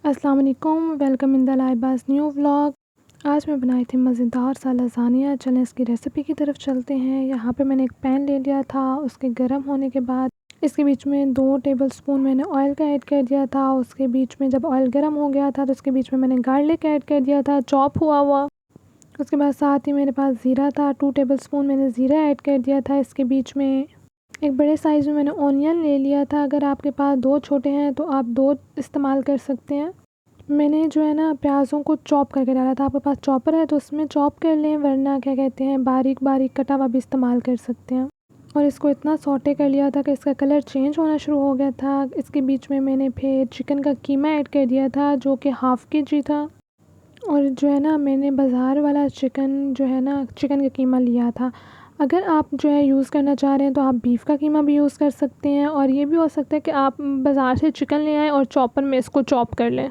अस्सलाम वालेकुम, welcome in the Libaas new vlog. आज मैं बनाई थी मज़ेदार सा लसानिया। चलें इसकी रेसिपी की तरफ चलते हैं। यहाँ पे मैंने एक पैन ले लिया था। उसके गर्म होने के बाद इसके बीच में 2 टेबलस्पून मैंने ऑयल का ऐड कर दिया था। उसके बीच में जब ऑयल गर्म हो गया था तो उसके बीच में मैंने गार्लिक ऐड कर दिया था, चॉप हुआ हुआ। उसके बाद साथ ही मेरे पास ज़ीरा था, 2 टेबलस्पून मैंने ज़ीरा ऐड कर दिया था। इसके बीच में एक बड़े साइज़ में मैंने ऑनियन ले लिया था। अगर आपके पास 2 छोटे हैं तो आप 2 इस्तेमाल कर सकते हैं। मैंने जो है ना प्याज़ों को चॉप करके डाला था। आपके पास चॉपर है तो उसमें चॉप कर लें, वरना क्या कहते हैं बारीक बारीक कटा हुआ भी इस्तेमाल कर सकते हैं। और इसको इतना सौटे कर लिया था कि इसका कलर चेंज होना शुरू हो गया था। इसके बीच में मैंने फिर चिकन का कीमा ऐड कर दिया था जो कि हाफ़ केजी था। और जो है ना मैंने बाज़ार वाला चिकन जो है ना चिकन का कीमा लिया था। अगर आप जो है यूज़ करना चाह रहे हैं तो आप बीफ का कीमा भी यूज़ कर सकते हैं। और ये भी हो सकता है कि आप बाज़ार से चिकन ले आएँ और चॉपर में इसको चॉप कर लें।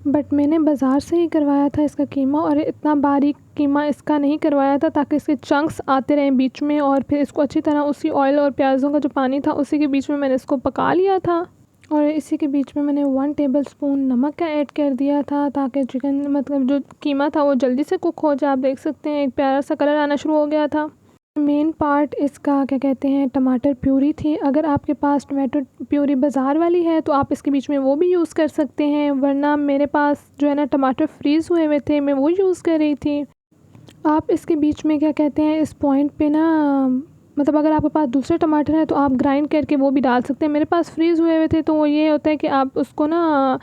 बट मैंने बाज़ार से ही करवाया था इसका कीमा, और इतना बारीक कीमा इसका नहीं करवाया था ताकि इसके चंक्स आते रहें बीच में। और फिर इसको अच्छी तरह उसी ऑयल और प्याज़ों का जो पानी था उसी के बीच में मैंने इसको पका लिया था। और इसी के बीच में मैंने 1 टेबलस्पून नमक का ऐड कर दिया था ताकि चिकन मतलब जो कीमा था वो जल्दी से कुक हो जाए। आप देख सकते हैं एक प्यारा सा कलर आना शुरू हो गया था। मेन पार्ट इसका क्या कहते हैं टमाटर प्यूरी थी। अगर आपके पास टमाटो प्यूरी बाज़ार वाली है तो आप इसके बीच में वो भी यूज़ कर सकते हैं, वरना मेरे पास जो है ना टमाटर फ्रीज़ हुए हुए थे, मैं वो यूज़ कर रही थी। आप इसके बीच में क्या कहते हैं इस पॉइंट पे ना मतलब अगर आपके पास दूसरे टमाटर हैं तो आप ग्राइंड करके वो भी डाल सकते हैं। मेरे पास फ्रीज़ हुए हुए थे तो वो ये होता है कि आप उसको ना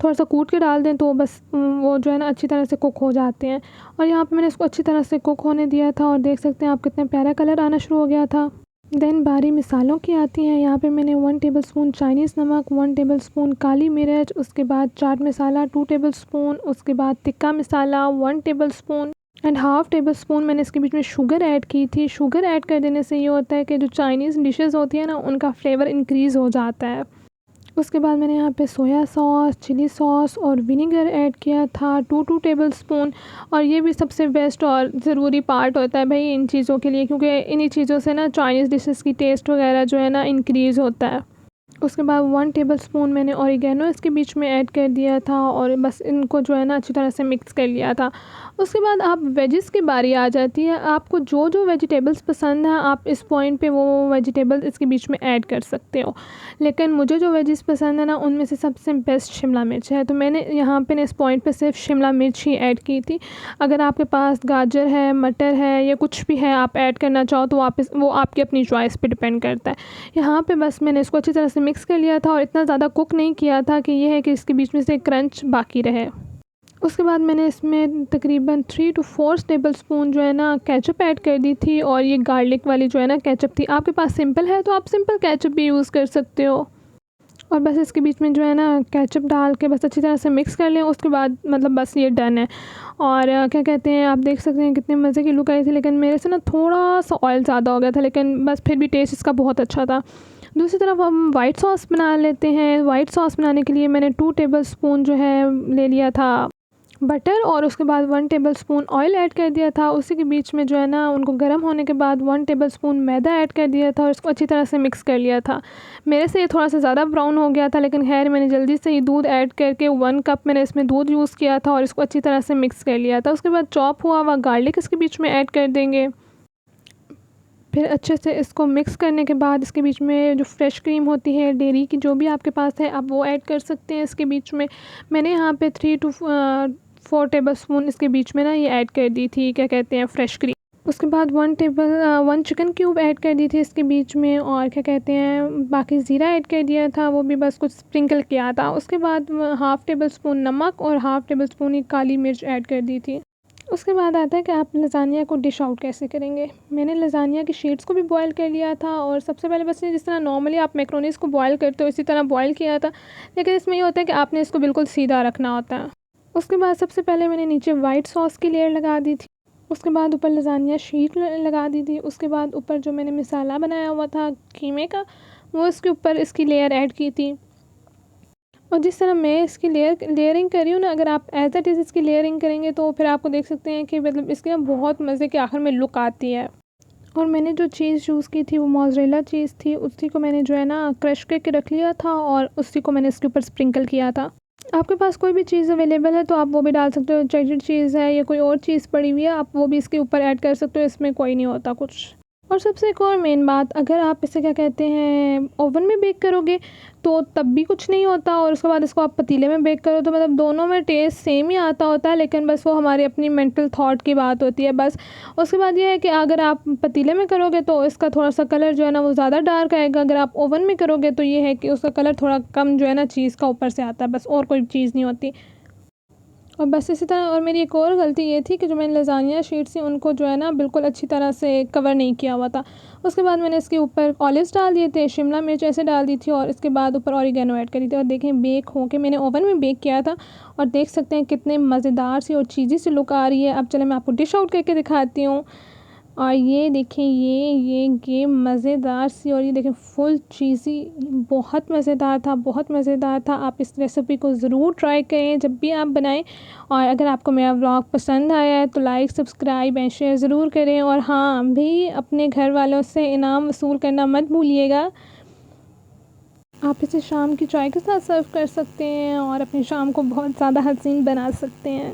थोड़ा सा कूट के डाल दें तो बस वो जो है ना अच्छी तरह से कुक हो जाते हैं। और यहाँ पे मैंने इसको अच्छी तरह से कुक होने दिया था और देख सकते हैं आप कितना प्यारा कलर आना शुरू हो गया था। देन बारी मिसालों की आती हैं। यहाँ पे मैंने 1 टेबलस्पून चाइनीज़ नमक, 1 टेबलस्पून काली मिर्च, उसके बाद चाट मसाला 2 टेबलस्पून, उसके बाद तिक्का मसाला 1 टेबलस्पून एंड हाफ़ टेबलस्पून मैंने इसके बीच में शुगर ऐड की थी। शुगर ऐड कर देने से ये होता है कि जो चाइनीज़ डिशेज़ होती है ना उनका फ्लेवर इंक्रीज़ हो जाता है। उसके बाद मैंने यहाँ पे सोया सॉस, चिली सॉस और विनेगर ऐड किया था 2 टेबलस्पून। और ये भी सबसे बेस्ट और ज़रूरी पार्ट होता है भाई इन चीज़ों के लिए, क्योंकि इन्हीं चीज़ों से ना चाइनीज़ डिशेज़ की टेस्ट वगैरह जो है ना इंक्रीज़ होता है। उसके बाद 1 टेबलस्पून मैंने ऑरिगेनो इसके बीच में ऐड कर दिया था और बस इनको जो है ना अच्छी तरह से मिक्स कर लिया था। उसके बाद आप वेजिस की बारी आ जाती है। आपको जो जो वेजिटेबल्स पसंद हैं आप इस पॉइंट पे वो वेजिटेबल्स इसके बीच में ऐड कर सकते हो। लेकिन मुझे जो वेजिस पसंद है ना उनमें से सबसे बेस्ट शिमला मिर्च है, तो मैंने यहाँ पे इस पॉइंट पे सिर्फ शिमला मिर्च ही ऐड की थी। अगर आपके पास गाजर है, मटर है या कुछ भी है आप ऐड करना चाहो तो वो आपकी अपनी चॉइस पे डिपेंड करता है। यहाँ पे बस मैंने इसको अच्छी तरह से मिक्स कर लिया था और इतना ज़्यादा कुक नहीं किया था कि ये है कि इसके बीच में से क्रंच बाकी रहे। उसके बाद मैंने इसमें तकरीबन 3 to 4 टेबलस्पून जो है ना केचप ऐड कर दी थी। और ये गार्लिक वाली जो है ना केचप थी। आपके पास सिंपल है तो आप सिंपल केचप भी यूज़ कर सकते हो। और बस इसके बीच में जो है ना केचप डाल के बस अच्छी तरह से मिक्स कर लें। उसके बाद मतलब बस ये डन है। और क्या कहते हैं आप देख सकते हैं कितने मज़े की लुक आई थी, लेकिन मेरे से ना थोड़ा सा ऑयल ज़्यादा हो गया था, लेकिन बस फिर भी टेस्ट इसका बहुत अच्छा था। दूसरी तरफ हम वाइट सॉस बना लेते हैं। वाइट सॉस बनाने के लिए मैंने 2 टेबलस्पून जो है ले लिया था बटर, और उसके बाद 1 टेबलस्पून ऑयल ऐड कर दिया था। उसी के बीच में जो है ना उनको गर्म होने के बाद 1 टेबलस्पून मैदा ऐड कर दिया था और इसको अच्छी तरह से मिक्स कर लिया था। मेरे से ये थोड़ा सा ज़्यादा ब्राउन हो गया था, लेकिन खैर मैंने जल्दी से ही दूध ऐड करके 1 कप मैंने इसमें दूध यूज़ किया था और इसको अच्छी तरह से मिक्स कर लिया था। उसके बाद चॉप हुआ हुआ गार्लिक इसके बीच में ऐड कर देंगे। फिर अच्छे से इसको मिक्स करने के बाद इसके बीच में जो फ्रेश क्रीम होती है डेयरी की जो भी आपके पास है आप वो ऐड कर सकते हैं इसके बीच में। मैंने यहाँ पे 3 to 4 टेबलस्पून इसके बीच में ना ये ऐड कर दी थी क्या कहते हैं फ्रेश क्रीम। उसके बाद 1 चिकन क्यूब ऐड कर दी थी इसके बीच में, और क्या कहते हैं बाकी ज़ीरा ऐड कर दिया था, वो भी बस कुछ स्प्रिंकल किया था। उसके बाद हाफ़ टेबलस्पून नमक और हाफ़ टेबलस्पून ही काली मिर्च ऐड कर दी थी। उसके बाद आता है कि आप लज़ानिया को डिश आउट कैसे करेंगे। मैंने लज़ानिया की शीट्स को भी बॉयल कर लिया था और सबसे पहले बस जिस तरह नॉर्मली आप मैक्रोनीज़ को बॉयल करते हो इसी तरह बॉयल किया था, लेकिन इसमें ये होता है कि आपने इसको बिल्कुल सीधा रखना होता है। उसके बाद सबसे पहले मैंने नीचे वाइट सॉस की लेयर लगा दी थी। उसके बाद ऊपर लज़ानिया शीट लगा दी थी। उसके बाद ऊपर जो मैंने मसाला बनाया हुआ था कीमे का वो इसके ऊपर इसकी लेयर ऐड की थी। और जिस तरह मैं इसकी लेयरिंग कर रही हूँ ना, अगर आप एज इट इज़ इसकी लेयरिंग करेंगे तो फिर आपको देख सकते हैं कि मतलब इसकी ना बहुत मज़े के आखिर में लुक आती है। और मैंने जो चीज़ यूज़ की थी वो मोज़रेला चीज़ थी, उसी को मैंने जो है ना क्रश करके रख लिया था और उसी को मैंने इसके ऊपर स्प्रिंकल किया था। आपके पास कोई भी चीज़ अवेलेबल है तो आप वो भी डाल सकते हो, चटचटी चीज़ है या कोई और चीज़ पड़ी हुई है आप वो भी इसके ऊपर ऐड कर सकते हो, इसमें कोई नहीं होता कुछ। और सबसे एक और मेन बात, अगर आप इसे क्या कहते हैं ओवन में बेक करोगे तो तब भी कुछ नहीं होता, और उसके बाद इसको आप पतीले में बेक करो तो मतलब दोनों में टेस्ट सेम ही आता होता है, लेकिन बस वो हमारी अपनी मेंटल थॉट की बात होती है बस। उसके बाद ये है कि अगर आप पतीले में करोगे तो इसका थोड़ा सा कलर जो है ना वो ज़्यादा डार्क आएगा, अगर आप ओवन में करोगे तो ये है कि उसका कलर थोड़ा कम जो है ना चीज़ का ऊपर से आता है, बस और कोई चीज़ नहीं होती। और बस इसी तरह, और मेरी एक और गलती ये थी कि जो मैंने लज़ानिया शीट्स थी उनको जो है ना बिल्कुल अच्छी तरह से कवर नहीं किया हुआ था। उसके बाद मैंने इसके ऊपर ऑलिव्स डाल दिए थे, शिमला मिर्च ऐसे डाल दी थी और इसके बाद ऊपर ऑरिगेनो ऐड करी थी। और देखें बेक हो के मैंने ओवन में बेक किया था और देख सकते हैं कितने मज़ेदार सी और चीज़ी सी लुक आ रही है। अब चले मैं आपको डिश आउट करके दिखाती हूँ। और ये देखें ये मज़ेदार सी, और ये देखें फुल चीज़ी, बहुत मज़ेदार था, बहुत मज़ेदार था। आप इस रेसिपी को ज़रूर ट्राई करें जब भी आप बनाएं। और अगर आपको मेरा व्लॉग पसंद आया है तो लाइक सब्सक्राइब एंड शेयर ज़रूर करें। और हाँ भी अपने घर वालों से इनाम वसूल करना मत भूलिएगा। आप इसे शाम की चाय के साथ सर्व कर सकते हैं और अपनी शाम को बहुत ज़्यादा हसीन बना सकते हैं।